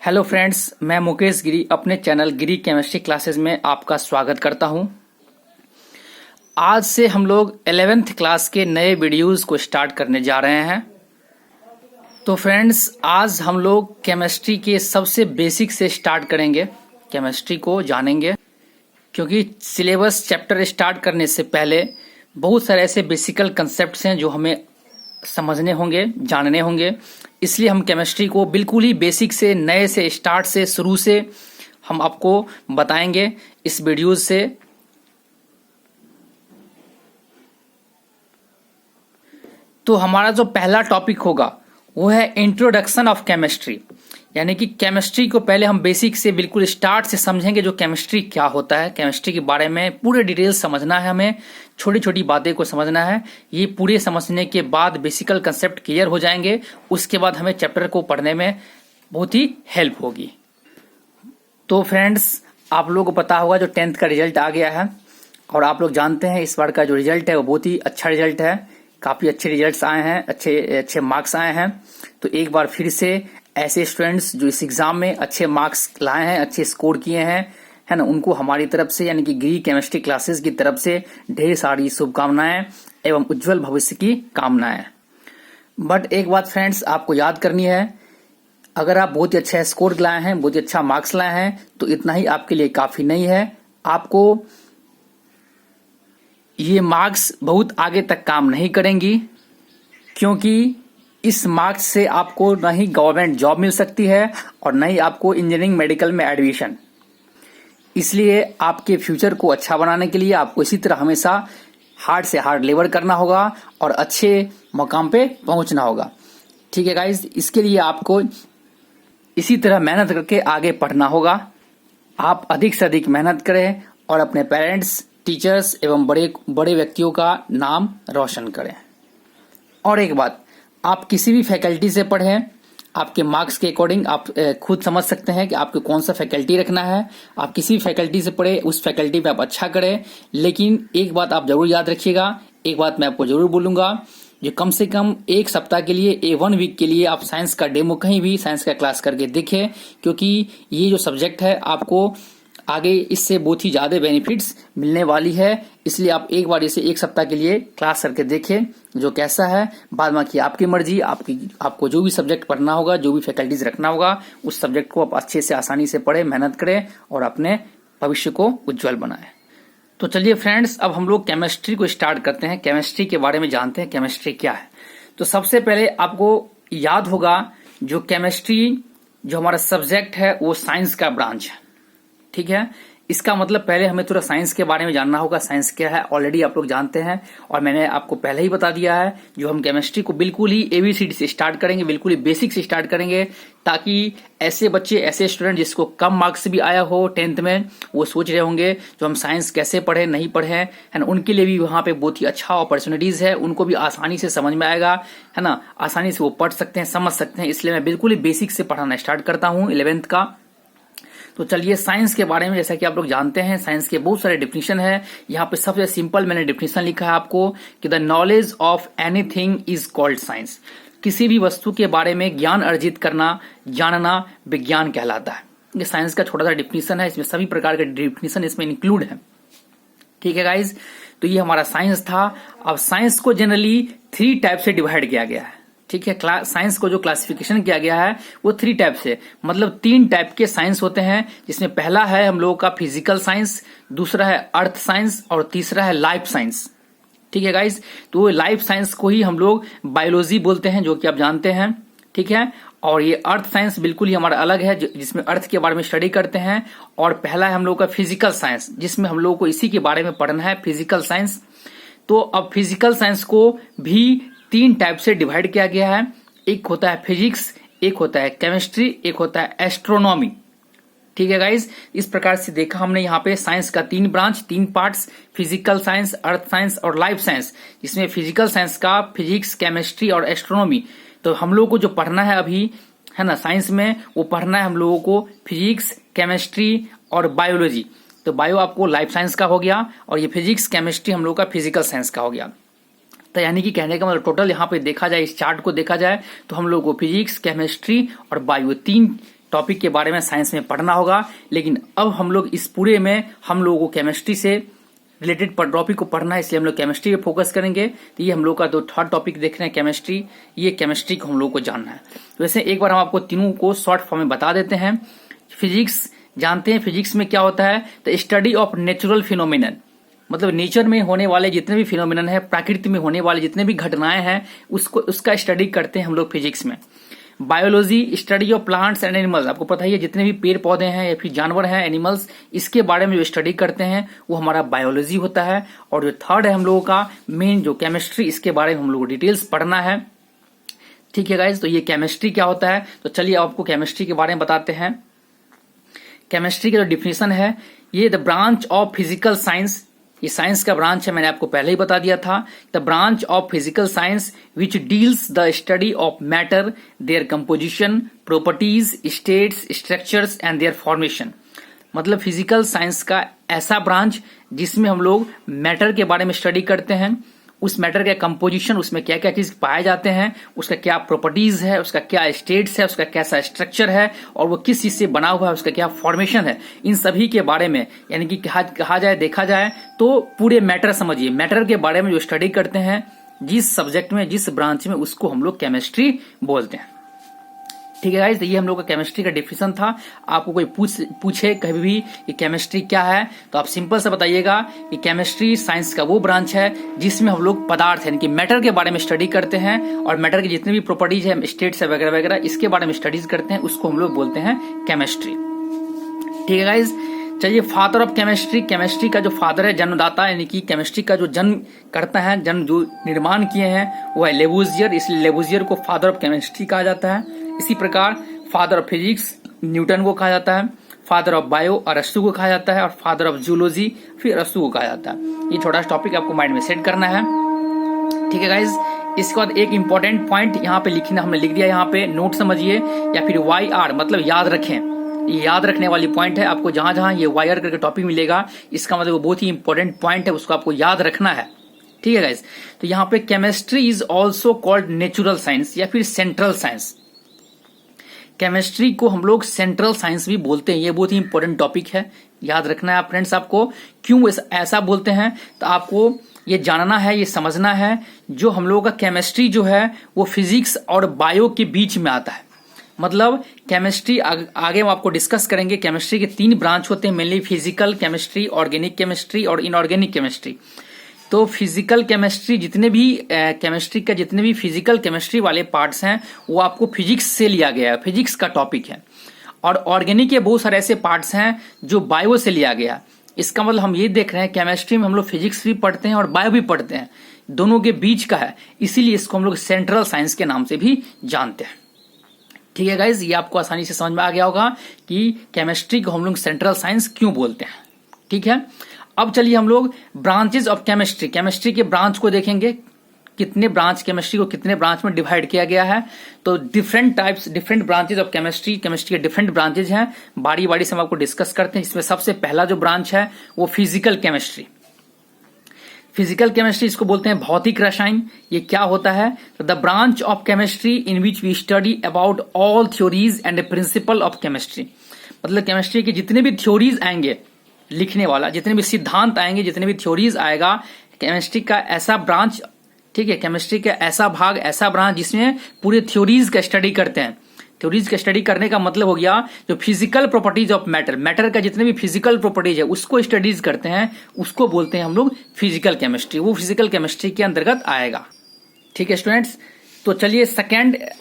Hello friends, मैं मुकेश गिरी अपने channel गिरी chemistry classes में आपका स्वागत करता हूं। आज से हम लोग 11th क्लास के नए वीडियोस को स्टार्ट करने जा रहे हैं। तो फ्रेंड्स, आज हम लोग केमिस्ट्री के सबसे बेसिक से स्टार्ट करेंगे, केमिस्ट्री को जानेंगे, क्योंकि सिलेबस चैप्टर स्टार्ट करने से पहले बहुत सारे ऐसे बेसिकल कंसेप्ट्स हैं जो हमें समझने होंगे, जानने होंगे। इसलिए हम केमिस्ट्री को बिल्कुल ही बेसिक से, नए से, स्टार्ट से, शुरू से हम आपको बताएंगे इस वीडियो से। तो हमारा जो पहला टॉपिक होगा वो है इंट्रोडक्शन ऑफ केमिस्ट्री, यानी कि केमिस्ट्री को पहले हम बेसिक से बिल्कुल स्टार्ट से समझेंगे। जो केमिस्ट्री क्या होता है, केमिस्ट्री के बारे में पूरे डिटेल समझना है, हमें छोटी छोटी बातें को समझना है। ये पूरे समझने के बाद बेसिकल कंसेप्ट क्लियर हो जाएंगे। उसके बाद हमें चैप्टर को पढ़ने में बहुत ही हेल्प होगी। तो फ्रेंड्स, आप लोगों को पता होगा जो 10th का रिजल्ट आ गया है, और आप लोग जानते हैं इस बार का जो रिजल्ट है वो बहुत ही अच्छा रिजल्ट है। काफी अच्छे रिजल्ट्स आए हैं, अच्छे मार्क्स आए हैं। तो एक बार फिर से ऐसे स्टूडेंट्स जो इस एग्जाम में अच्छे मार्क्स लाए हैं, अच्छे स्कोर किए हैं, है ना, उनको हमारी तरफ से यानी कि गिरी केमिस्ट्री क्लासेस की तरफ से ढेर सारी शुभकामनाएं एवं उज्जवल भविष्य की कामनाएं। बट एक बात फ्रेंड्स आपको याद करनी है, अगर आप बहुत ही अच्छा स्कोर लाए हैं, बहुत ही अच्छा मार्क्स लाए हैं, तो इतना ही आपके लिए काफी नहीं है। आपको ये मार्क्स बहुत आगे तक काम नहीं करेंगी, क्योंकि इस मार्क्स से आपको न ही गवर्नमेंट जॉब मिल सकती है और न ही आपको इंजीनियरिंग मेडिकल में एडमिशन। इसलिए आपके फ्यूचर को अच्छा बनाने के लिए आपको इसी तरह हमेशा हार्ड से हार्ड लेबर करना होगा और अच्छे मुकाम पे पहुंचना होगा। ठीक है गाइज, इसके लिए आपको इसी तरह मेहनत करके आगे पढ़ना होगा। आप अधिक से अधिक मेहनत करें और अपने पेरेंट्स, टीचर्स एवं बड़े बड़े व्यक्तियों का नाम रोशन करें। और एक बात, आप किसी भी फैकल्टी से पढ़ें, आपके मार्क्स के अकॉर्डिंग आप खुद समझ सकते हैं कि आपको कौन सा फैकल्टी रखना है। आप किसी भी फैकल्टी से पढ़े, उस फैकल्टी पे आप अच्छा करें। लेकिन एक बात आप जरूर याद रखिएगा, एक बात मैं आपको जरूर बोलूंगा, जो कम से कम एक सप्ताह के लिए, 1 वीक के लिए आप साइंस का डेमो कहीं भी साइंस का क्लास करके देखें, क्योंकि ये जो सब्जेक्ट है आपको आगे इससे बहुत ही ज्यादा बेनिफिट्स मिलने वाली है। इसलिए आप एक बार इसे एक सप्ताह के लिए क्लास करके देखें जो कैसा है। बाद बाकी आपकी मर्जी, आपको जो भी सब्जेक्ट पढ़ना होगा, जो भी फैकल्टीज रखना होगा, उस सब्जेक्ट को आप अच्छे से आसानी से पढ़ें, मेहनत करें और अपने भविष्य को उज्जवल बनाएं। तो चलिए फ्रेंड्स, अब हम लोग केमिस्ट्री को स्टार्ट करते हैं, केमिस्ट्री के बारे में जानते हैं केमिस्ट्री क्या है। तो सबसे पहले आपको याद होगा जो केमिस्ट्री जो हमारा सब्जेक्ट है वो साइंस का ब्रांच है। ठीक है, इसका मतलब पहले हमें थोड़ा साइंस के बारे में जानना होगा। साइंस क्या है ऑलरेडी आप लोग जानते हैं, और मैंने आपको पहले ही बता दिया है। जो हम केमिस्ट्री को बिल्कुल ही ABCD से स्टार्ट करेंगे, बिल्कुल ही बेसिक से स्टार्ट करेंगे, ताकि ऐसे बच्चे, ऐसे स्टूडेंट जिसको कम मार्क्स भी आया हो 10th में, वो सोच रहे होंगे जो हम साइंस कैसे पढ़े, नहीं पढ़े है ना, उनके लिए भी वहां पे बहुत ही अच्छा अपॉर्चुनिटीज है। उनको भी आसानी से समझ में आएगा, है ना, आसानी से वो पढ़ सकते हैं, समझ सकते हैं। इसलिए मैं बिल्कुल ही बेसिक से पढ़ाना स्टार्ट करता हूँ 11th का। तो चलिए साइंस के बारे में, जैसा कि आप लोग जानते हैं, साइंस के बहुत सारे डिफिनेशन है। यहाँ पे सबसे सिंपल मैंने डिफिनेशन लिखा है आपको कि the knowledge of anything is called science. किसी भी वस्तु के बारे में ज्ञान अर्जित करना, जानना विज्ञान कहलाता है। ये साइंस का छोटा सा डिफिनेशन है, इसमें सभी प्रकार के डिफिनेशन इसमें इंक्लूड है। ठीक है गाइज, तो ये हमारा साइंस था। अब साइंस को जनरली 3 टाइप से डिवाइड किया गया है। ठीक है, साइंस को जो क्लासिफिकेशन किया गया है वो 3 टाइप से, मतलब 3 टाइप के साइंस होते हैं, जिसमें पहला है हम लोगों का फिजिकल साइंस, दूसरा है अर्थ साइंस और तीसरा है लाइफ साइंस। ठीक है गाइज, तो लाइफ साइंस को ही हम लोग बायोलॉजी बोलते हैं, जो कि आप जानते हैं। ठीक है, और ये अर्थ साइंस बिल्कुल ही हमारा अलग है, जिसमें अर्थ के बारे में स्टडी करते हैं। और पहला है हम लोग का फिजिकल साइंस, जिसमें हम लोग को इसी के बारे में पढ़ना है, फिजिकल साइंस। तो अब फिजिकल साइंस को भी 3 टाइप से डिवाइड किया गया है। एक होता है फिजिक्स, एक होता है केमिस्ट्री, एक होता है एस्ट्रोनॉमी। ठीक है गाइज, इस प्रकार से देखा हमने यहाँ पे साइंस का 3 branch, 3 parts, physical science, earth science और लाइफ साइंस, जिसमें फिजिकल साइंस का फिजिक्स, केमिस्ट्री और एस्ट्रोनॉमी। तो हम लोगों को जो पढ़ना है अभी, है ना, साइंस में, वो पढ़ना है हम लोगों को फिजिक्स, केमिस्ट्री और बायोलॉजी। तो बायो आपको लाइफ साइंस का हो गया, और ये फिजिक्स, केमिस्ट्री हम लोग का फिजिकल साइंस का हो गया। तो यानी कि कहने का मतलब टोटल यहाँ पे देखा जाए, इस चार्ट को देखा जाए, तो हम लोग को फिजिक्स, केमिस्ट्री और बायो 3 टॉपिक के बारे में साइंस में पढ़ना होगा, लेकिन अब हम लोग इस पूरे में हम लोगों को केमिस्ट्री से रिलेटेड टॉपिक को पढ़ना है, इसलिए हम लोग केमिस्ट्री पे फोकस करेंगे। तो ये हम लोग का जो थर्ड टॉपिक देख रहे हैं केमिस्ट्री, ये केमिस्ट्री को हम लोग को जानना है। तो वैसे एक बार हम आपको तीनों को शॉर्ट फॉर्म में बता देते हैं। फिजिक्स जानते हैं, फिजिक्स में क्या होता है, तो स्टडी ऑफ नेचुरल फिनोमिनन, मतलब नेचर में होने वाले जितने भी फिनोमिनन है, प्रकृति में होने वाले जितने भी घटनाएं हैं उसका स्टडी करते हैं हम लोग फिजिक्स में। Biology study of plants and animals, आपको पता ही है जितने भी पेड़ पौधे हैं या फिर जानवर हैं, एनिमल्स, इसके बारे में जो स्टडी करते हैं वो हमारा बायोलॉजी होता है। और जो थर्ड है हम लोगों का मेन जो केमिस्ट्री, इसके बारे में हम लोग को डिटेल्स पढ़ना है। ठीक है गाइज, तो ये केमिस्ट्री क्या होता है, तो चलिए आपको केमिस्ट्री के बारे में बताते हैं। केमिस्ट्री का जो डिफिनेशन है, ये the branch of physical science, ये साइंस का ब्रांच है, मैंने आपको पहले ही बता दिया था। The branch of physical science which deals the study of matter, their composition, properties, states, structures and there formation. मतलब फिजिकल साइंस का ऐसा ब्रांच जिसमें हम लोग मैटर के बारे में स्टडी करते हैं, उस मैटर का कंपोजिशन, उसमें क्या क्या चीज पाए जाते हैं, उसका क्या प्रॉपर्टीज है, उसका क्या स्टेट्स है, उसका कैसा स्ट्रक्चर है और वो किस चीज से बना हुआ है, उसका क्या फॉर्मेशन है, इन सभी के बारे में, यानी कि कहा जाए देखा जाए तो पूरे मैटर समझिए, मैटर के बारे में जो स्टडी करते हैं जिस सब्जेक्ट में, जिस ब्रांच में, उसको हम लोग केमिस्ट्री बोलते हैं। ठीक है गाइस, तो ये हम लोग का केमिस्ट्री का डिफिनेशन था। आपको कोई पूछे कभी भी कि केमिस्ट्री क्या है, तो आप सिंपल से बताइएगा कि केमिस्ट्री साइंस का वो ब्रांच है जिसमें हम लोग पदार्थ यानी कि मैटर के बारे में स्टडी करते हैं और मैटर की जितनी भी प्रॉपर्टीज है, स्टेट्स है वगैरह वगैरह, इसके बारे में स्टडीज करते हैं, उसको हम लोग बोलते हैं केमिस्ट्री। ठीक है गाइज, चलिए फादर ऑफ केमिस्ट्री, केमिस्ट्री का जो फादर है, जन्मदाता, यानी कि केमिस्ट्री का जो जन्म करता है, जन्म जो निर्माण किए हैं वो है लेवोजियर, इसलिए लेवोजियर को फादर ऑफ केमिस्ट्री कहा जाता है। इसी प्रकार फादर ऑफ फिजिक्स न्यूटन को कहा जाता है, फादर ऑफ बायो अरस्तु को कहा जाता है और फादर ऑफ जूलॉजी फिर अरस्तु को कहा जाता है। ये छोटा सा टॉपिक आपको माइंड में सेट करना है। ठीक है गाइज, इसके बाद एक इंपॉर्टेंट पॉइंट यहाँ पे लिखना, हमने लिख दिया यहाँ पे, नोट समझिए, या फिर YR मतलब याद रखें, ये याद रखने वाली पॉइंट है। आपको जहां जहां ये YR करके टॉपिक मिलेगा, इसका मतलब वो बहुत ही इंपॉर्टेंट पॉइंट है, उसको आपको याद रखना है। ठीक है गाइज, तो यहाँ पे chemistry is also called natural science या फिर सेंट्रल साइंस। केमिस्ट्री को हम लोग सेंट्रल साइंस भी बोलते हैं, ये बहुत ही इंपॉर्टेंट टॉपिक है, याद रखना है फ्रेंड्स। आपको क्यों ऐसा बोलते हैं, तो आपको ये जानना है, ये समझना है, जो हम लोगों का केमिस्ट्री जो है वो फिजिक्स और बायो के बीच में आता है। मतलब केमिस्ट्री आगे हम आपको डिस्कस करेंगे। केमिस्ट्री के 3 ब्रांच होते हैं mainly, physical chemistry, organic chemistry और इनऑर्गेनिक केमिस्ट्री। तो फिजिकल केमिस्ट्री जितने भी केमिस्ट्री का जितने भी फिजिकल केमिस्ट्री वाले पार्ट्स हैं वो आपको फिजिक्स से लिया गया है, फिजिक्स का टॉपिक है। और ऑर्गेनिक के बहुत सारे ऐसे पार्ट्स हैं जो बायो से लिया गया। इसका मतलब हम ये देख रहे हैं केमिस्ट्री में हम लोग फिजिक्स भी पढ़ते हैं और बायो भी पढ़ते हैं, दोनों के बीच का है, इसीलिए इसको हम लोग सेंट्रल साइंस के नाम से भी जानते हैं। ठीक है गाइज, ये आपको आसानी से समझ में आ गया होगा कि केमिस्ट्री को हम लोग सेंट्रल साइंस क्यों बोलते हैं। ठीक है, अब चलिए हम लोग ब्रांचेज ऑफ केमिस्ट्री, केमिस्ट्री के ब्रांच को देखेंगे, कितने ब्रांच, केमिस्ट्री को कितने ब्रांच में डिवाइड किया गया है। तो different types, different branches of chemistry, chemistry के डिफरेंट ब्रांचेज हैं, बारी बारी से हम आपको डिस्कस करते हैं। इसमें सबसे पहला जो ब्रांच है वो फिजिकल केमिस्ट्री। फिजिकल केमिस्ट्री इसको बोलते हैं भौतिक रसायन। ये क्या होता है, the branch of chemistry in which we study about all theories and principle of chemistry. मतलब केमिस्ट्री के जितने भी थ्योरीज आएंगे लिखने वाला, जितने भी सिद्धांत आएंगे, जितने भी थ्योरीज आएगा, केमिस्ट्री का ऐसा ब्रांच, ठीक है, केमिस्ट्री का ऐसा भाग, ऐसा ब्रांच जिसमें पूरे थ्योरीज का स्टडी करते हैं। थ्योरीज का स्टडी करने का मतलब हो गया जो physical properties of matter, matter का जितने भी फिजिकल प्रॉपर्टीज है उसको स्टडीज करते हैं, उसको बोलते हैं हम लोग फिजिकल केमिस्ट्री। वो फिजिकल केमिस्ट्री के अंतर्गत आएगा। ठीक है स्टूडेंट्स, तो चलिए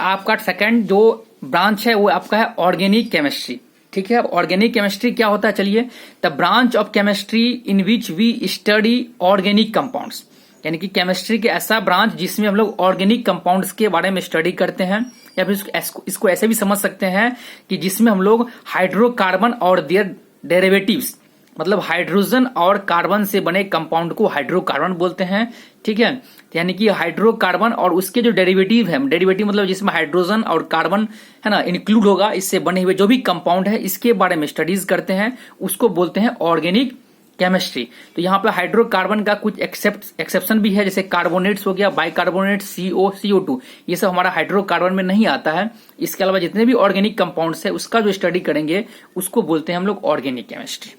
आपका सेकंड जो ब्रांच है वो आपका है ऑर्गेनिक केमिस्ट्री। ठीक है, अब ऑर्गेनिक केमिस्ट्री क्या होता है, चलिए, the branch of chemistry in which we study organic compounds, यानी कि केमिस्ट्री के ऐसा ब्रांच जिसमें हम लोग ऑर्गेनिक कंपाउंड्स के बारे में स्टडी करते हैं, या फिर इसको ऐसे भी समझ सकते हैं कि जिसमें हम लोग हाइड्रोकार्बन और देयर डेरिवेटिव्स, मतलब हाइड्रोजन और कार्बन से बने कंपाउंड को हाइड्रोकार्बन बोलते हैं। ठीक है, यानी कि हाइड्रोकार्बन और उसके जो डेरिवेटिव है, डेरिवेटिव मतलब जिसमें हाइड्रोजन और कार्बन है ना इंक्लूड होगा, इससे बने हुए जो भी कंपाउंड है इसके बारे में स्टडीज करते हैं, उसको बोलते हैं ऑर्गेनिक केमिस्ट्री। तो यहाँ पे हाइड्रोकार्बन का कुछ एक्सेप्शन भी है, जैसे कार्बोनेट्स हो गया, बाइकार्बोनेट, CO, CO2, ये सब हमारा हाइड्रोकार्बन में नहीं आता है। इसके अलावा जितने भी ऑर्गेनिक कंपाउंड्स है उसका जो स्टडी करेंगे उसको बोलते हैं हम लोग ऑर्गेनिक केमिस्ट्री।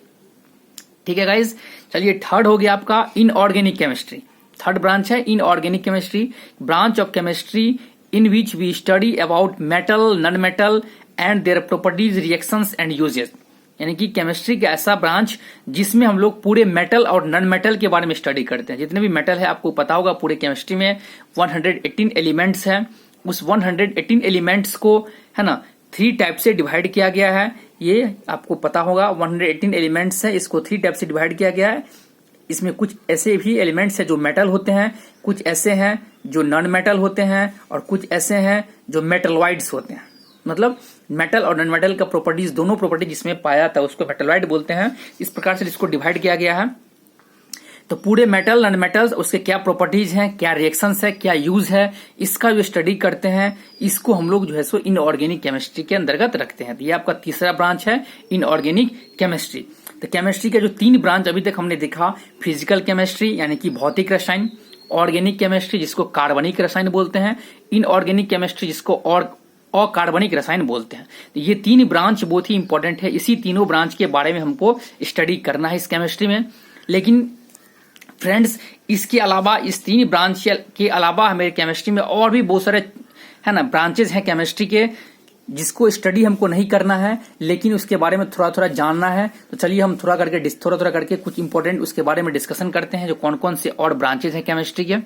ठीक है गाइज, चलिए थर्ड हो गया आपका इनऑर्गेनिक केमिस्ट्री। थर्ड ब्रांच है inorganic chemistry, branch of chemistry in which we study about metal, non metal and their properties, reactions and uses. यानी कि केमिस्ट्री का ऐसा ब्रांच जिसमें हम लोग पूरे मेटल और नॉन मेटल के बारे में स्टडी करते हैं। जितने भी मेटल है आपको पता होगा, पूरे केमिस्ट्री में 118 एलिमेंट्स है। उस 118 एलिमेंट्स को है ना 3 टाइप से डिवाइड किया गया है। ये आपको पता होगा 118 एलिमेंट्स है, इसको 3 टाइप से डिवाइड किया गया है। इसमें कुछ ऐसे भी एलिमेंट्स है जो मेटल होते हैं, कुछ ऐसे हैं जो नॉन मेटल होते हैं, और कुछ ऐसे हैं जो मेटलॉइड्स होते हैं। मतलब मेटल और नॉन मेटल का प्रॉपर्टीज, दोनों प्रॉपर्टी जिसमें पाया जाता है उसको मेटलॉइड बोलते हैं। इस प्रकार से इसको डिवाइड किया गया है। तो पूरे मेटल, नॉन मेटल्स, उसके क्या प्रॉपर्टीज हैं, क्या रिएक्शंस है, क्या यूज है, इसका जो स्टडी करते हैं, इसको हम लोग जो है सो इनऑर्गेनिक केमिस्ट्री के अंतर्गत रखते हैं। तो ये आपका तीसरा ब्रांच है इनऑर्गेनिक केमिस्ट्री। तो केमिस्ट्री के जो 3 ब्रांच अभी तक हमने देखा, फिजिकल केमिस्ट्री यानी कि भौतिक रसायन, ऑर्गेनिक केमिस्ट्री जिसको कार्बनिक रसायन बोलते हैं, इनऑर्गेनिक केमिस्ट्री जिसको अकार्बनिक रसायन बोलते हैं। तो ये 3 ब्रांच बहुत ही इंपॉर्टेंट है। इसी तीनों ब्रांच के बारे में हमको स्टडी करना है इस केमिस्ट्री में। लेकिन फ्रेंड्स, इसके अलावा, इस 3 ब्रांच के अलावा हमारे केमिस्ट्री में और भी बहुत सारे है ना ब्रांचेस हैं केमिस्ट्री के, जिसको स्टडी हमको नहीं करना है, लेकिन उसके बारे में थोड़ा थोड़ा जानना है। तो चलिए हम थोड़ा थोड़ा करके कुछ इंपॉर्टेंट उसके बारे में डिस्कशन करते हैं, जो कौन कौन से और ब्रांचेस हैं केमिस्ट्री के।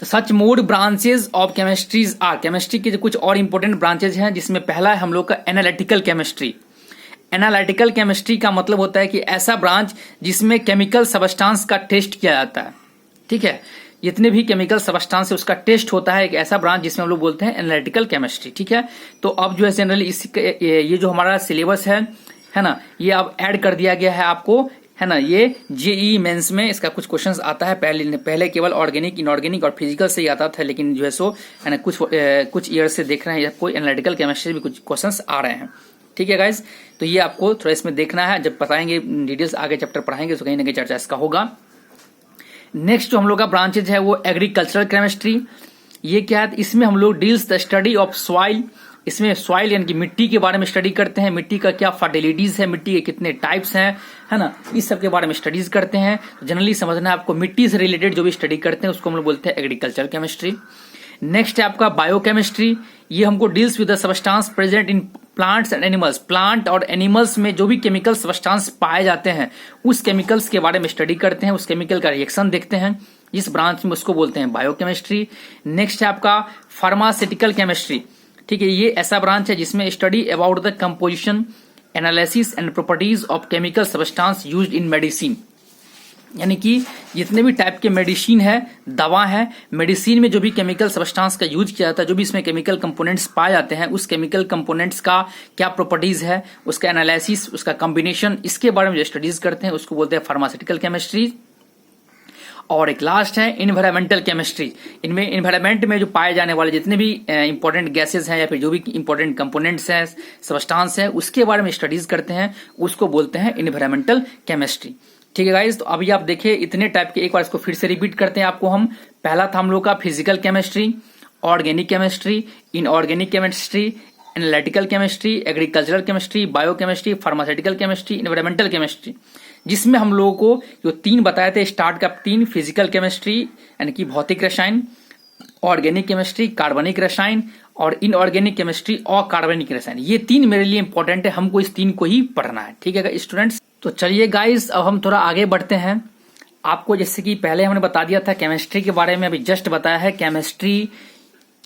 तो such mode branches of chemistries are, chemistry के जो कुछ और इंपॉर्टेंट ब्रांचेज हैं, जिसमें पहला है हम लोग का एनालिटिकल केमिस्ट्री। एनालिटिकल केमिस्ट्री का मतलब होता है कि ऐसा ब्रांच जिसमें केमिकल सबस्टांस का टेस्ट किया जाता है। ठीक है, जितने भी केमिकल सबस्टांस है उसका टेस्ट होता है, एक ऐसा ब्रांच जिसमें हम लोग बोलते हैं एनालिटिकल केमिस्ट्री। ठीक है, तो अब जो है जनरली ये जो हमारा सिलेबस है ना, ये अब ऐड कर दिया गया है आपको, है ना। ये जेईई मेंस में इसका कुछ क्वेश्चंस आता है। पहले केवल ऑर्गेनिक, इनऑर्गेनिक और फिजिकल से ही आता था, लेकिन जो है सो है ना कुछ ईयर से देख रहे हैं कोई एनालिटिकल केमिस्ट्री भी कुछ क्वेश्चंस आ रहे हैं। ठीक है गाइज, तो ये आपको थोड़ा इसमें देखना है। जब बताएंगे डिटेल्स, आगे चैप्टर पढ़ाएंगे तो कहीं ना कहीं चर्चा इसका होगा। नेक्स्ट जो हम लोग का ब्रांचेज है वो एग्रीकल्चरल केमिस्ट्री। ये क्या है, इसमें हम लोग deals the study of soil. इसमें सॉइल यानी कि मिट्टी के बारे में स्टडी करते हैं, मिट्टी का क्या फर्टिलिटीज है, मिट्टी के कितने टाइप्स हैं, है ना, इस सब के बारे में स्टडीज करते हैं। तो जनरली समझना है आपको, मिट्टी से रिलेटेड जो भी स्टडी करते हैं उसको हम लोग बोलते हैं एग्रीकल्चर केमिस्ट्री। नेक्स्ट है आपका बायोकेमिस्ट्री। ये हमको deals with the substance present in plants and animals. Plant और एनिमल्स में जो भी केमिकल सबस्टांस पाए जाते हैं उस केमिकल्स के बारे में स्टडी करते हैं, उस केमिकल का रिएक्शन देखते हैं। इस ब्रांच में उसको बोलते हैं बायोकेमिस्ट्री। नेक्स्ट है आपका फार्मास्यूटिकल केमिस्ट्री। ठीक है, ये ऐसा ब्रांच है जिसमें study about the composition, analysis and properties of chemical substance used in medicine. यानी कि जितने भी टाइप के मेडिसिन है, दवा है, मेडिसिन में जो भी केमिकल सबस्टांस का यूज किया जाता है, जो भी इसमें केमिकल कंपोनेंट्स पाए जाते हैं, उस केमिकल कंपोनेंट्स का क्या प्रॉपर्टीज है, उसका एनालिसिस, उसका कॉम्बिनेशन, इसके बारे में जो स्टडीज करते हैं उसको बोलते हैं फार्मास्यूटिकल केमिस्ट्री। और एक लास्ट है इन्वायरमेंटल केमिस्ट्री। इनमें इन्वायरमेंट में जो पाए जाने वाले जितने भी इंपॉर्टेंट गैसेस हैं या फिर जो भी इंपॉर्टेंट कंपोनेंट्स हैं, सबस्टांस है, उसके बारे में स्टडीज करते हैं, उसको बोलते हैं इन्वायरमेंटल केमिस्ट्री। ठीक है गाइज, तो अभी आप देखिए इतने टाइप के, एक बार इसको फिर से रिपीट करते हैं आपको हम। पहला था हम लोग का physical chemistry, organic chemistry, inorganic chemistry, analytical chemistry, agricultural chemistry, biochemistry, pharmaceutical chemistry, environmental chemistry, जिसमें हम लोगों को जो 3 बताए थे स्टार्ट का 3, फिजिकल केमिस्ट्री यानी कि भौतिक रसायन, ऑर्गेनिक केमिस्ट्री कार्बनिक रसायन, और इनऑर्गेनिक केमिस्ट्री अकार्बनिक रसायन। ये 3 मेरे लिए इंपॉर्टेंट है, हमको इस 3 को ही पढ़ना है। ठीक है स्टूडेंट्स, तो चलिए गाइस अब हम थोड़ा आगे बढ़ते हैं। आपको जैसे कि पहले हमने बता दिया था केमिस्ट्री के बारे में, अभी जस्ट बताया है। केमिस्ट्री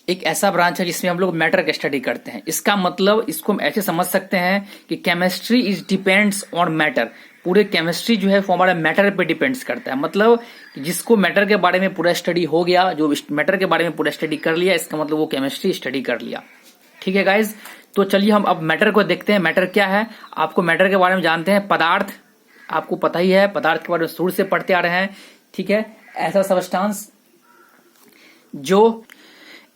एक ऐसा ब्रांच है जिसमें हम लोग मैटर का स्टडी करते हैं। इसका मतलब इसको हम ऐसे समझ सकते हैं कि chemistry is depends on matter. पूरे केमिस्ट्री जो है वो हमारा मैटर पे डिपेंड्स करता है। मतलब जिसको मैटर के बारे में पूरा स्टडी हो गया, जो मैटर के बारे में पूरा स्टडी कर लिया, इसका मतलब वो केमिस्ट्री स्टडी कर लिया। ठीक है गाइज, तो चलिए हम अब मैटर को देखते हैं। मैटर क्या है, आपको मैटर के बारे में जानते हैं। पदार्थ, आपको पता ही है, पदार्थ के बारे में शुरू से पढ़ते आ रहे हैं। ठीक है, ऐसा सबस्टांस जो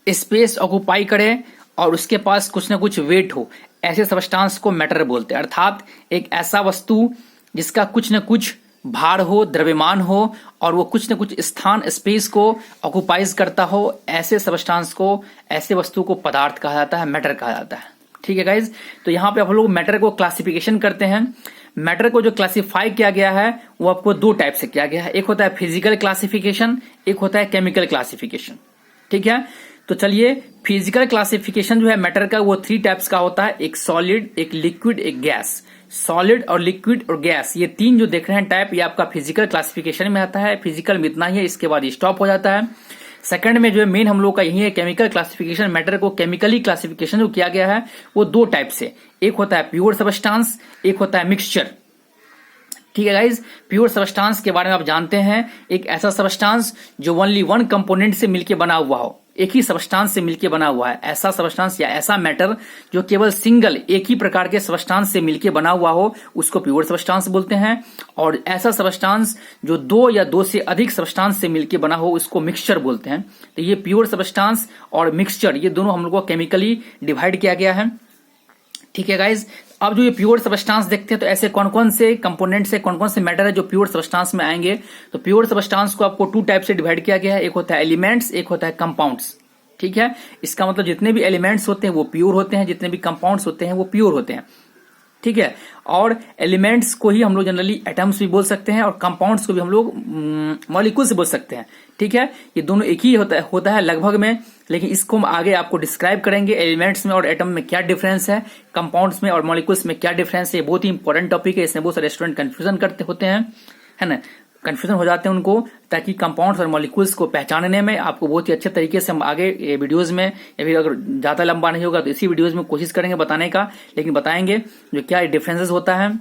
स्पेस ऑक्यूपाई करे और उसके पास कुछ ना कुछ वेट हो, ऐसे सबस्टांस को मैटर बोलते हैं। अर्थात एक ऐसा वस्तु जिसका कुछ न कुछ भार हो, द्रव्यमान हो और वो कुछ न कुछ स्थान स्पेस को ऑक्युपाइज करता हो, ऐसे सबस्टांस को, ऐसे वस्तु को पदार्थ कहा जाता है, मैटर कहा जाता है। ठीक है गाइज, तो यहाँ पे आप लोग मैटर को क्लासिफिकेशन करते हैं। मैटर को जो क्लासिफाई किया गया है वो आपको दो टाइप से किया गया है, एक होता है फिजिकल क्लासिफिकेशन, एक होता है केमिकल क्लासिफिकेशन। ठीक है, तो चलिए फिजिकल क्लासिफिकेशन जो है मैटर का वो 3 टाइप्स का होता है, एक सॉलिड, एक लिक्विड, एक गैस। सॉलिड और लिक्विड और गैस, ये 3 जो देख रहे हैं टाइप, ये आपका फिजिकल क्लासिफिकेशन में आता है। फिजिकल में इतना ही है, इसके बाद स्टॉप हो जाता है। सेकंड में जो है मेन हम लोग का यही है केमिकल क्लासिफिकेशन। मैटर को केमिकली क्लासिफिकेशन जो किया गया है वो 2 टाइप से, एक होता है प्योर सबस्टांस, एक होता है मिक्सचर। ठीक है गाइज, प्योर सबस्टांस के बारे में आप जानते हैं, एक ऐसा सबस्टांस जो ओनली 1 कंपोनेंट से मिलकर बना हुआ हो, एक ही सबस्टांस से मिलकर बना हुआ है, ऐसा सबस्टांस या ऐसा मैटर जो केवल सिंगल एक ही प्रकार के सबस्टांस से मिलकर बना हुआ हो, उसको प्योर सबस्टांस बोलते हैं। और ऐसा सबस्टांस जो 2 या 2 से अधिक सबस्टांस से मिलकर बना हो, उसको मिक्सचर बोलते हैं। तो ये प्योर सबस्टांस और मिक्सचर, ये दोनों हम लोग को केमिकली डिवाइड किया गया है। ठीक है गाइज, अब जो ये प्योर सबस्टांस देखते हैं तो ऐसे कौन कौन से कंपोनेंट से, कौन कौन से मैटर है जो प्योर सबस्टांस में आएंगे। तो प्योर सबस्टांस को आपको 2 टाइप से डिवाइड किया गया है, एक होता है एलिमेंट्स, एक होता है कंपाउंड्स। ठीक है, इसका मतलब जितने भी एलिमेंट्स होते हैं वो प्योर होते हैं, जितने भी कंपाउंड्स होते हैं वो प्योर होते हैं। ठीक है, और एलिमेंट्स को ही हम लोग जनरली एटम्स भी बोल सकते हैं और कंपाउंड्स को भी हम लोग मॉलिक्यूल्स बोल सकते हैं। ठीक है, ये दोनों एक ही होता है लगभग में, लेकिन इसको हम आगे आपको डिस्क्राइब करेंगे, एलिमेंट्स में और एटम में क्या डिफरेंस है, कंपाउंड्स में और मॉलिक्यूल्स में क्या डिफरेंस है। ये बहुत ही इंपॉर्टेंट टॉपिक है, इसमें बहुत सारे स्टूडेंट कंफ्यूजन करते होते हैं, है ना, कंफ्यूजन हो जाते हैं उनको, ताकि कंपाउंड्स और मॉलिक्यूल्स को पहचानने में आपको बहुत ही अच्छे तरीके से हम आगे वीडियोस में, या फिर अगर ज्यादा लंबा नहीं होगा तो इसी वीडियोस में कोशिश करेंगे बताने का, लेकिन बताएंगे जो क्या डिफरेंसेस होता है।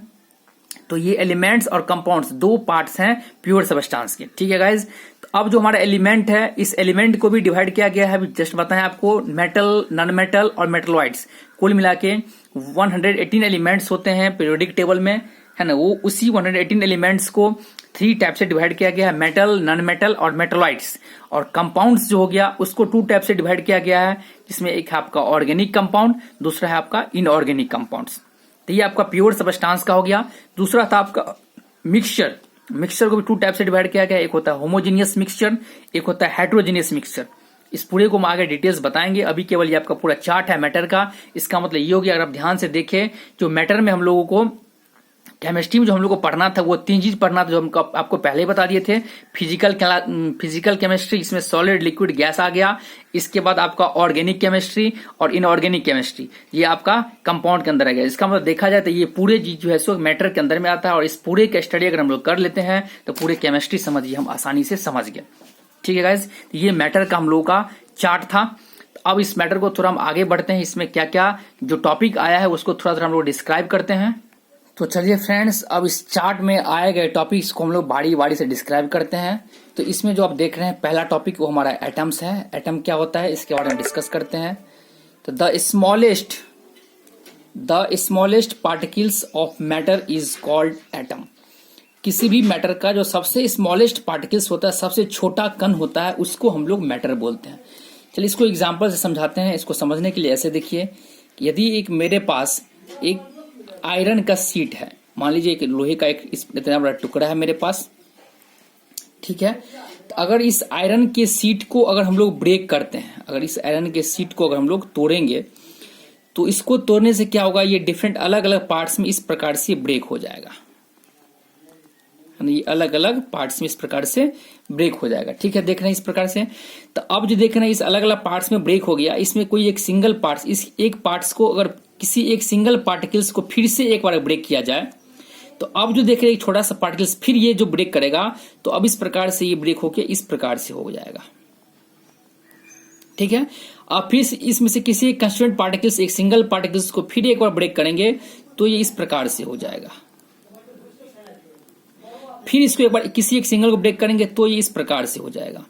तो ये एलिमेंट्स और कंपाउंड्स 2 पार्ट्स हैं प्योर सबस्टांस के। ठीक है गाइज, तो अब जो हमारा एलिमेंट है, इस एलिमेंट को भी डिवाइड किया गया है, जस्ट बताएं आपको, मेटल, नॉन मेटल और मेटलॉइड्स। कुल मिला के 118 एलिमेंट्स होते हैं पीरियोडिक टेबल में, है ना। वो उसी 118 एलिमेंट्स को 3 टाइप से डिवाइड किया गया है, मेटल, नॉन मेटल और मेटलॉइड्स। और कंपाउंड्स जो हो गया उसको 2 टाइप से डिवाइड किया गया है, जिसमें एक है आपका ऑर्गेनिक कंपाउंड, दूसरा है आपका इनऑर्गेनिक कंपाउंड्स। तो ये आपका प्योर सबस्टांस का हो गया। दूसरा था आपका मिक्सचर। मिक्सचर को भी 2 टाइप से डिवाइड किया गया है, एक होता है होमोजीनियस मिक्सचर, एक होता है हेट्रोजीनियस मिक्सचर। इस पूरे को हम आगे डिटेल्स बताएंगे, अभी केवल ये आपका पूरा चार्ट है मैटर का। इसका मतलब ये हो गया, अगर आप ध्यान से देखें, जो मैटर में हम लोगों को केमिस्ट्री में जो हम लोग को पढ़ना था वो 3 चीज पढ़ना था, जो हम आपको पहले ही बता दिए थे। फिजिकल केमिस्ट्री, इसमें सॉलिड, लिक्विड, गैस आ गया। इसके बाद आपका ऑर्गेनिक केमिस्ट्री और इनऑर्गेनिक केमिस्ट्री, ये आपका कंपाउंड के अंदर आ गया। इसका मतलब देखा जाए तो ये पूरे चीज जो है सो मैटर के अंदर में आता है, और इस पूरे का स्टडी अगर हम लोग कर लेते हैं तो पूरे केमिस्ट्री समझिए हम आसानी से समझ गए। ठीक है गाइज, ये मैटर का हम लोगों का चार्ट था। अब इस मैटर को थोड़ा हम आगे बढ़ते हैं, इसमें क्या क्या जो टॉपिक आया है उसको थोड़ा थोड़ा हम लोग डिस्क्राइब करते हैं। तो चलिए फ्रेंड्स, अब इस चार्ट में आए गए टॉपिक्स को हम लोग बारी बारी से डिस्क्राइब करते हैं। तो इसमें जो आप देख रहे हैं पहला टॉपिक वो हमारा एटम्स है। एटम क्या होता है इसके बारे में डिस्कस करते हैं। तो the smallest particles of matter is called atom. किसी भी मैटर का जो सबसे स्मॉलेस्ट पार्टिकल्स होता है, सबसे छोटा कण होता है, उसको हम लोग मैटर बोलते हैं। चलिए इसको एग्जाम्पल से समझाते हैं। इसको समझने के लिए ऐसे देखिए, यदि मेरे पास एक आयरन का सीट है, मान लीजिए एक लोहे का एक इतना बड़ा टुकड़ा है मेरे पास, ठीक है। तो अगर इस आयरन के सीट को अगर हम लोग ब्रेक करते हैं, अगर इस आयरन के सीट को अगर हम लोग तोड़ेंगे तो इसको तोड़ने से क्या होगा, ये डिफरेंट अलग अलग पार्ट्स में इस प्रकार से ब्रेक हो जाएगा, ये अलग अलग पार्ट्स में इस प्रकार से ब्रेक हो जाएगा। ठीक है, देख रहे हैं इस प्रकार से। तो अब जो देख रहे हैं इस अलग अलग पार्ट्स में ब्रेक हो गया, इसमें कोई एक सिंगल पार्ट्स, इस एक पार्ट्स को अगर किसी एक सिंगल पार्टिकल्स को फिर से एक बार ब्रेक किया जाए, तो अब जो देख रहे हैं एक छोटा सा पार्टिकल्स फिर ये जो ब्रेक करेगा, तो अब इस प्रकार से ये ब्रेक होके इस प्रकार से हो जाएगा। ठीक है, अब फिर इसमें से किसी एक कंस्टिट्यूएंट पार्टिकल्स, एक सिंगल पार्टिकल्स को फिर एक बार ब्रेक करेंगे तो ये इस प्रकार से हो जाएगा। फिर इसको एक बार किसी एक सिंगल को ब्रेक करेंगे तो ये इस प्रकार से हो जाएगा।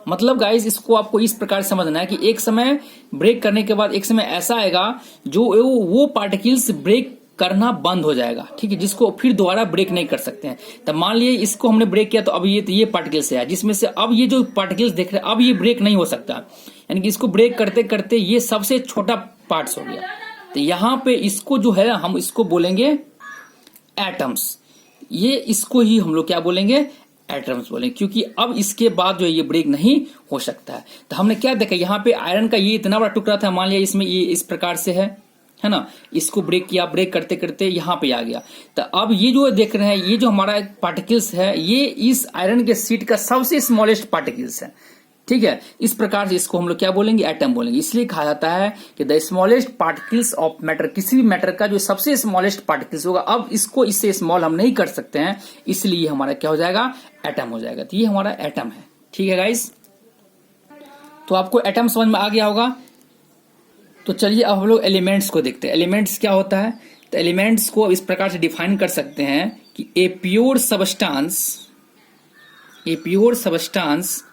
मतलब गाइस, इसको आपको इस प्रकार समझना है कि एक समय ब्रेक करने के बाद एक समय ऐसा आएगा जो वो पार्टिकल्स ब्रेक करना बंद हो जाएगा। ठीक है, जिसको फिर दोबारा ब्रेक नहीं कर सकते हैं। तो मान लिए इसको हमने ब्रेक किया, तो अब ये पार्टिकल्स है, जिसमें से अब ये जो पार्टिकल्स देख रहे हैं अब ये ब्रेक नहीं हो सकता, यानी कि इसको ब्रेक करते करते ये सबसे छोटा पार्ट्स हो गया। तो यहाँ पे इसको जो है हम इसको बोलेंगे एटम्स। ये इसको ही हम लोग क्या बोलेंगे, एटम्स बोलेंगे, क्योंकि अब इसके बाद जो ये ब्रेक नहीं हो सकता है। तो हमने क्या देखा, यहाँ पे आयरन का ये इतना बड़ा टुकड़ा था, मान लिया इसमें ये इस प्रकार से है ना, इसको ब्रेक किया, ब्रेक करते करते यहाँ पे आ गया। तो अब ये जो देख रहे हैं, ये जो हमारा पार्टिकल्स है, ये इस आयरन के शीट का सबसे स्मॉलेस्ट पार्टिकल्स है, ठीक है। इस प्रकार से इसको हम लोग क्या बोलेंगे, एटम बोलेंगे। इसलिए कहा जाता है कि the smallest particles of matter, किसी भी मैटर का जो सबसे स्मॉलेस्ट पार्टिकल्स होगा, अब इसको इससे स्मॉल हम नहीं कर सकते हैं, इसलिए हमारा क्या हो जाएगा, एटम हो जाएगा। तो ये हमारा एटम है, ठीक है गाइस। तो आपको एटम समझ में आ गया होगा। तो चलिए अब हम लोग एलिमेंट्स को देखते हैं। एलिमेंट्स क्या होता है, तो एलिमेंट्स को इस प्रकार से डिफाइन कर सकते हैं कि a pure substance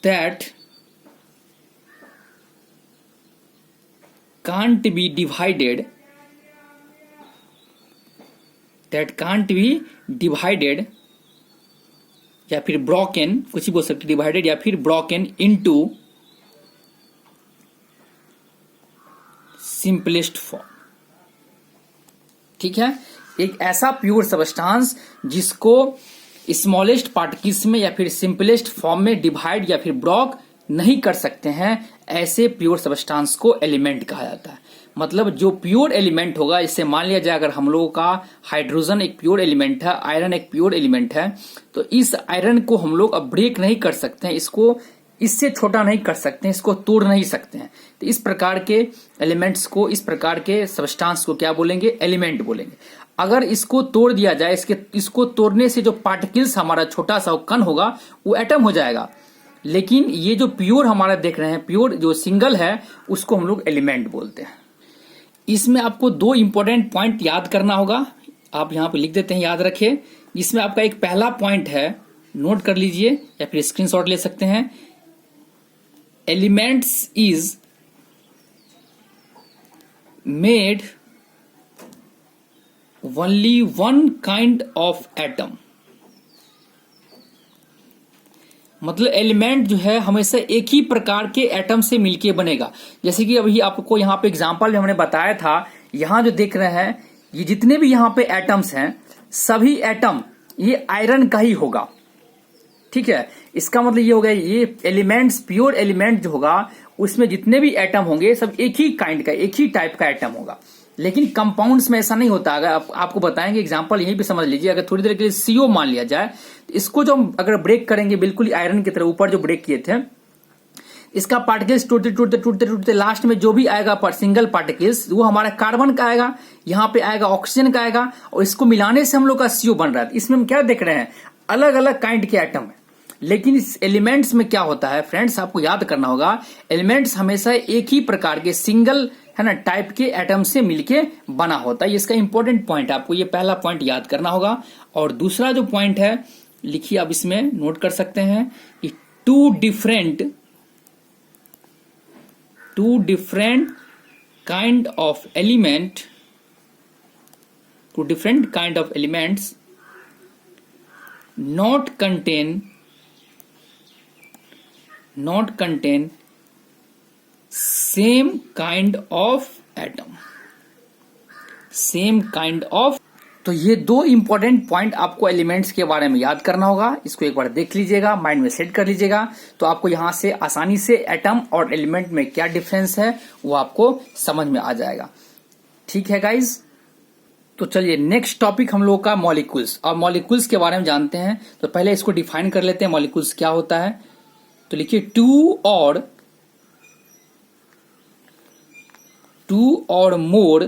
that can't be divided या फिर ब्रोकन, कुछ ही बोल सकते, डिवाइडेड या फिर ब्रोकन इनटू सिंपलेस्ट फॉर्म, ठीक है। एक ऐसा प्योर सबस्टांस जिसको स्मॉलेस्ट पार्टिकल्स में या फिर सिंपलेस्ट फॉर्म में डिवाइड या फिर ब्लॉक नहीं कर सकते हैं, ऐसे प्योर सबस्टांस को एलिमेंट कहा जाता है। मतलब जो प्योर एलिमेंट होगा, इससे मान लिया जाए अगर हम लोगों का हाइड्रोजन एक प्योर एलिमेंट है, आयरन एक प्योर एलिमेंट है, तो इस आयरन को हम लोग अब ब्रेक नहीं कर सकते हैं, इसको इससे छोटा नहीं कर सकते हैं, इसको तोड़ नहीं सकते हैं। तो इस प्रकार के एलिमेंट्स को, इस प्रकार के सबस्टांस को क्या बोलेंगे, एलिमेंट बोलेंगे। अगर इसको तोड़ दिया जाए, इसको तोड़ने से जो पार्टिकल्स हमारा छोटा सा कण होगा वो एटम हो जाएगा। लेकिन ये जो प्योर हमारा देख रहे हैं, प्योर जो सिंगल है, उसको हम लोग एलिमेंट बोलते हैं। इसमें आपको दो इंपॉर्टेंट पॉइंट याद करना होगा, आप यहां पे लिख देते हैं, याद रखिए। इसमें आपका एक पहला पॉइंट है, नोट कर लीजिए या फिर स्क्रीनशॉट ले सकते हैं। Elements is made only one kind of atom, मतलब एलिमेंट जो है हमेशा एक ही प्रकार के एटम से मिलके बनेगा। जैसे कि अभी आपको यहाँ पे एग्जांपल में हमने बताया था, यहाँ जो देख रहे हैं ये जितने भी यहाँ पे एटम्स हैं, सभी एटम ये आयरन का ही होगा, ठीक है। इसका मतलब ये हो गया, ये एलिमेंट्स, प्योर एलिमेंट जो होगा उसमें जितने भी एटम होंगे सब एक ही काइंड का, एक ही टाइप का एटम होगा। लेकिन कंपाउंड्स में ऐसा नहीं होता। अगर आपको बताएंगे एग्जांपल यहीं पे समझ लीजिए। अगर थोड़ी देर के लिए CO मान लिया जाए, तो इसको जो हम अगर ब्रेक करेंगे बिल्कुल आयरन की तरह ऊपर जो ब्रेक किए थे, इसका पार्टिकल्स टूटते लास्ट में जो भी आएगा सिंगल पार्टिकल्स, वो हमारा कार्बन का आएगा, यहाँ पे आएगा ऑक्सीजन का आएगा, और इसको मिलाने से हम लोग का CO बन रहा है। इसमें हम क्या देख रहे हैं, अलग अलग काइंड के एटम है। लेकिन इस एलिमेंट्स में क्या होता है फ्रेंड्स, आपको याद करना होगा, एलिमेंट्स हमेशा एक ही प्रकार के सिंगल है ना टाइप के एटम से मिलके बना होता है। इसका इंपॉर्टेंट पॉइंट है, आपको ये पहला पॉइंट याद करना होगा। और दूसरा जो पॉइंट है, लिखिए आप इसमें नोट कर सकते हैं कि two different kind of elements not contain same kind of atom। तो ये दो इंपॉर्टेंट पॉइंट आपको एलिमेंट्स के बारे में याद करना होगा। इसको एक बार देख लीजिएगा, माइंड में सेट कर लीजिएगा, तो आपको यहां से आसानी से एटम और एलिमेंट में क्या डिफरेंस है वो आपको समझ में आ जाएगा। ठीक है गाइज, तो चलिए नेक्स्ट टॉपिक हम लोग का मॉलिक्यूल्स। और मॉलिक्यूल्स के बारे में जानते हैं, तो पहले इसको डिफाइन कर लेते हैं, मॉलिक्यूल्स क्या होता है। तो लिखिए टू और more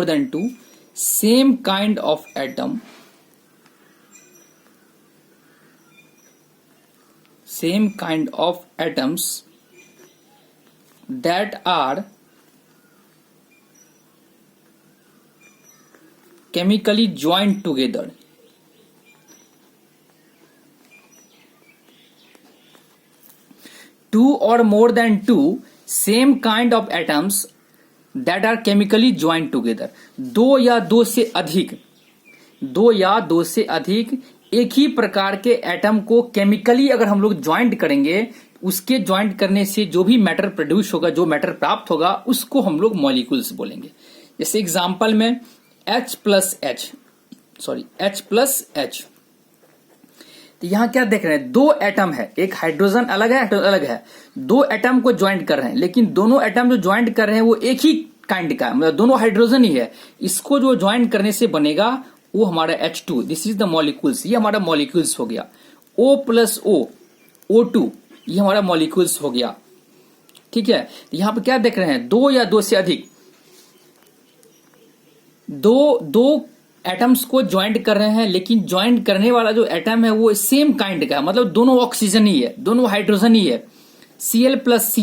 than two same kind of atoms that are chemically joined together। Two or more than two same kind of atoms that are chemically joined together। दो या दो से अधिक एक ही प्रकार के एटम को केमिकली अगर हम लोग ज्वाइंट करेंगे, उसके ज्वाइंट करने से जो भी मैटर प्रोड्यूस होगा, जो मैटर प्राप्त होगा, उसको हम लोग मॉलिक्यूल्स बोलेंगे। जैसे एग्जाम्पल में H प्लस H, तो यहां क्या देख रहे हैं, दो एटम है, एक हाइड्रोजन अलग है, हाइड्रोजन अलग है, दो एटम को ज्वाइंट कर रहे हैं, लेकिन दोनों एटम जो ज्वाइंट कर रहे हैं वो एक ही काइंड का है, मतलब दोनों हाइड्रोजन ही है। इसको जो ज्वाइंट करने से बनेगा वो हमारा H2, this is the molecules, ये हमारा मॉलिक्यूल्स हो गया। O प्लस O2, ये हमारा मॉलिक्यूल्स हो गया। ठीक है, यहां पे क्या देख रहे हैं, दो या दो से अधिक, दो एटम्स को ज्वाइंट कर रहे हैं, लेकिन ज्वाइंट करने वाला जो एटम है वो सेम काइंड का है, मतलब दोनों ऑक्सीजन ही है, दोनों हाइड्रोजन ही है। Cl प्लस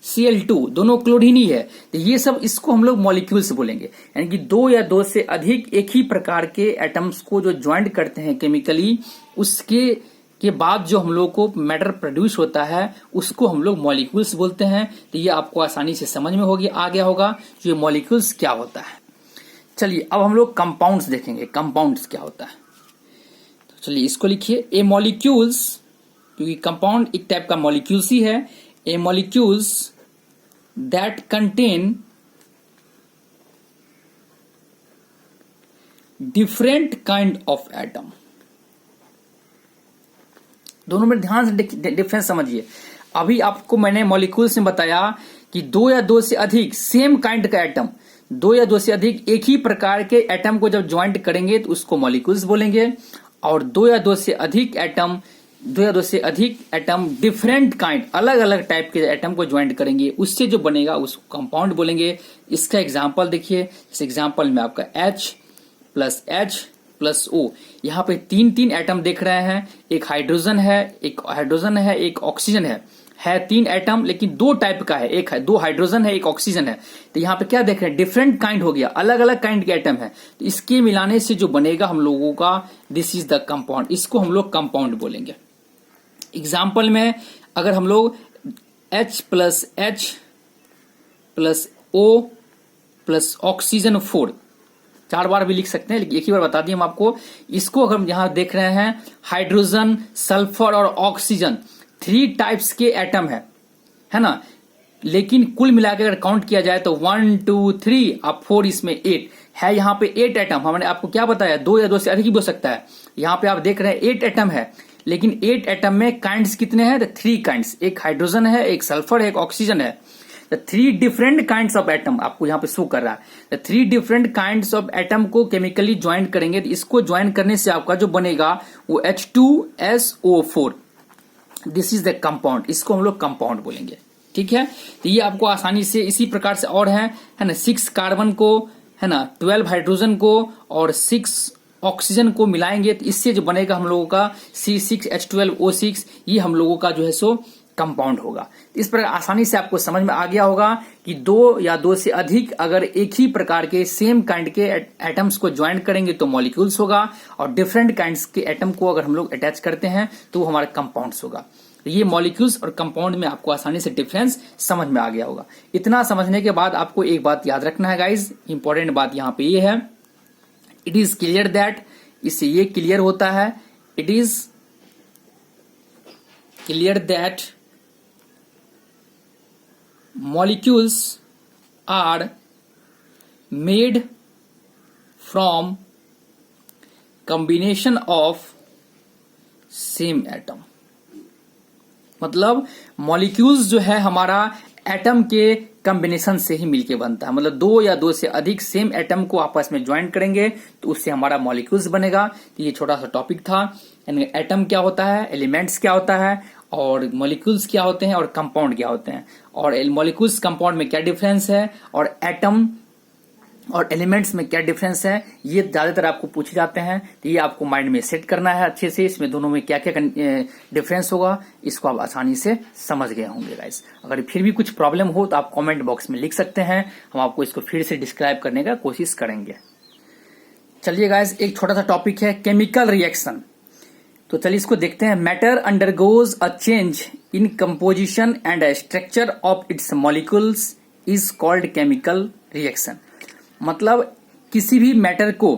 Cl2 दोनों क्लोरीन ही है। तो ये सब, इसको हम लोग मॉलिक्यूल्स बोलेंगे, यानी कि दो या दो से अधिक एक ही प्रकार के एटम्स को जो ज्वाइंट करते हैं केमिकली, उसके के बाद जो हम लोग को मैटर प्रोड्यूस होता है उसको हम लोग मॉलिक्यूल्स बोलते हैं। तो ये आपको आसानी से समझ में आ गया होगा ये मॉलिक्यूल्स क्या होता है। चलिए अब हम लोग कंपाउंड्स देखेंगे, कंपाउंड्स क्या होता है। तो चलिए इसको लिखिए, ए मॉलिक्यूल्स, क्योंकि कंपाउंड एक टाइप का मॉलिक्यूल्स ही है। A molecules that contain different kind of atom. दोनों में ध्यान से डिफरेंस समझिए। अभी आपको मैंने मॉलिक्यूल्स में बताया कि दो या दो से अधिक सेम काइंड का एटम, दो या दो से अधिक एक ही प्रकार के एटम को जब ज्वाइंट करेंगे तो उसको मॉलिक्यूल्स बोलेंगे। और दो या दो से अधिक एटम डिफरेंट काइंड, अलग अलग टाइप के एटम को ज्वाइंट करेंगे, उससे जो बनेगा उसको कंपाउंड बोलेंगे। इसका एग्जांपल देखिए, इस एग्जांपल में आपका H प्लस O, यहाँ पे तीन एटम देख रहे हैं, एक हाइड्रोजन है, एक ऑक्सीजन है तीन एटम, लेकिन दो टाइप का है, एक है दो हाइड्रोजन है, एक ऑक्सीजन है। तो यहाँ पे क्या देख रहे हैं, डिफरेंट काइंड हो गया, अलग अलग काइंड के एटम है। तो इसके मिलाने से जो बनेगा हम लोगों का, दिस इज द कंपाउंड, इसको हम लोग कंपाउंड बोलेंगे। एग्जाम्पल में अगर हम लोग H plus O plus oxygen 4, 4 बार भी लिख सकते हैं, लेकिन एक ही बार बता दिए हम आपको। इसको अगर हम यहां देख रहे हैं, हाइड्रोजन, सल्फर और ऑक्सीजन, 3 टाइप्स के एटम है ना, लेकिन कुल मिलाकर अगर काउंट किया जाए तो 1 2 3 अब 4, इसमें 8 है। यहाँ पे 8 एटम, हमने आपको क्या बताया, दो या दो से अधिक भी हो सकता है। यहाँ पे आप देख रहे हैं 8 एटम है, लेकिन 8 एटम में काइंड्स कितने हैं, 3 काइंड्स, एक हाइड्रोजन है, एक सल्फर है, एक ऑक्सीजन है। 3 डिफरेंट काइंड्स ऑफ एटम आपको यहाँ पे शो कर रहा है। 3 डिफरेंट काइंड्स ऑफ एटम को केमिकली ज्वाइन करेंगे, तो इसको ज्वाइन करने से आपका जो बनेगा वो H2SO4, this is the compound, इसको हम लोग कंपाउंड बोलेंगे। ठीक है, तो ये आपको आसानी से इसी प्रकार से और है ना, 6 कार्बन को, है ना, 12 हाइड्रोजन को और 6 ऑक्सीजन को मिलाएंगे, तो इससे जो बनेगा हम लोगों का C6H12O6, ये हम लोगों का जो है सो कंपाउंड होगा। इस प्रकार आसानी से आपको समझ में आ गया होगा कि दो या दो से अधिक अगर एक ही प्रकार के सेम काइंड के एटम्स को ज्वाइन करेंगे तो मॉलिक्यूल्स होगा, और डिफरेंट काइंड्स के एटम को अगर हम लोग अटैच करते हैं तो वो हमारा कंपाउंड्स होगा। ये मॉलिक्यूल्स और कंपाउंड में आपको आसानी से डिफरेंस समझ में आ गया होगा। इतना समझने के बाद आपको एक बात याद रखना है गाइज, इंपॉर्टेंट बात यहाँ पे ये है, इट इज क्लियर दैट, इससे ये क्लियर होता है, it is clear that molecules are made from combination of same atom। मतलब मॉलिक्यूल्स जो है हमारा एटम के कॉम्बिनेशन से ही मिलके बनता है, मतलब दो या दो से अधिक सेम एटम को आपस में ज्वाइन करेंगे तो उससे हमारा मॉलिक्यूल्स बनेगा। तो ये छोटा सा टॉपिक था, यानी एटम क्या होता है, एलिमेंट्स क्या होता है, और मॉलिक्यूल्स क्या होते हैं, और कंपाउंड क्या होते हैं, और मॉलिक्यूल्स कंपाउंड में क्या डिफरेंस है, और एटम और एलिमेंट्स में क्या डिफरेंस है, ये ज्यादातर आपको पूछे जाते हैं। तो ये आपको माइंड में सेट करना है अच्छे से, इसमें दोनों में क्या क्या डिफरेंस होगा, इसको आप आसानी से समझ गए होंगे गाइस। अगर फिर भी कुछ प्रॉब्लम हो तो आप कमेंट बॉक्स में लिख सकते हैं, हम आपको इसको फिर से डिस्क्राइब करने का कोशिश करेंगे। चलिए गाइस, एक छोटा सा टॉपिक है केमिकल रिएक्शन, तो चलिए इसको देखते हैं। Matter undergoes a change in composition and structure of its molecules is called chemical reaction. मतलब किसी भी मैटर को,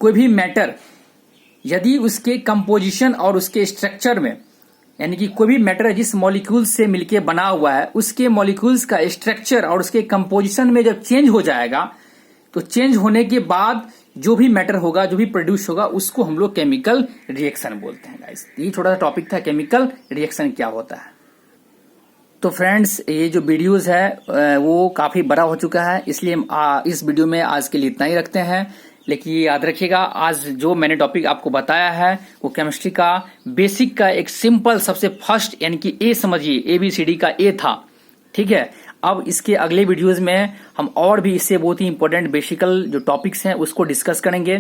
कोई भी मैटर यदि उसके कंपोजिशन और उसके स्ट्रक्चर में, यानी कि कोई भी मैटर जिस मॉलिक्यूल्स से मिलके बना हुआ है उसके मॉलिक्यूल्स का स्ट्रक्चर और उसके कंपोजिशन में जब चेंज हो जाएगा तो चेंज होने के बाद जो भी मैटर होगा, जो भी प्रोड्यूस होगा, उसको हम लोग केमिकल रिएक्शन बोलते हैं गाइस। ये छोटा सा टॉपिक था, केमिकल रिएक्शन क्या होता है। तो फ्रेंड्स, ये जो वीडियोस है वो काफी बड़ा हो चुका है, इसलिए हम इस वीडियो में आज के लिए इतना ही रखते हैं। लेकिन ये याद रखिएगा, आज जो मैंने टॉपिक आपको बताया है वो केमिस्ट्री का बेसिक का एक सिंपल सबसे फर्स्ट यानी कि ए समझिए, ABCD का ए था, ठीक है। अब इसके अगले वीडियोस में हम और भी इससे बहुत ही इंपॉर्टेंट बेसिकल जो टॉपिक्स हैं उसको डिस्कस करेंगे।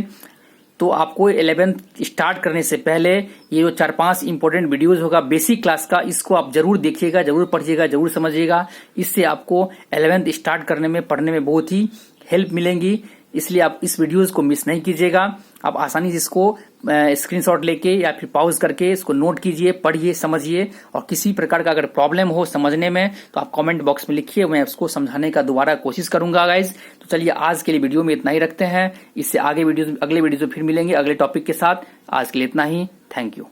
तो आपको 11th स्टार्ट करने से पहले ये जो 4-5 इंपॉर्टेंट वीडियोस होगा बेसिक क्लास का, इसको आप जरूर देखिएगा, जरूर पढ़िएगा, जरूर समझिएगा। इससे आपको 11th स्टार्ट करने में, पढ़ने में बहुत ही हेल्प मिलेंगी। इसलिए आप इस वीडियोस को मिस नहीं कीजिएगा। आप आसानी से इसको स्क्रीनशॉट लेके या फिर पॉज करके इसको नोट कीजिए, पढ़िए, समझिए। और किसी प्रकार का अगर प्रॉब्लम हो समझने में तो आप कमेंट बॉक्स में लिखिए, मैं उसको समझाने का दोबारा कोशिश करूंगा गाइज। तो चलिए आज के लिए वीडियो में इतना ही रखते हैं। इससे आगे वीडियो, अगले वीडियो फिर मिलेंगे अगले टॉपिक के साथ। आज के लिए इतना ही। Thank you.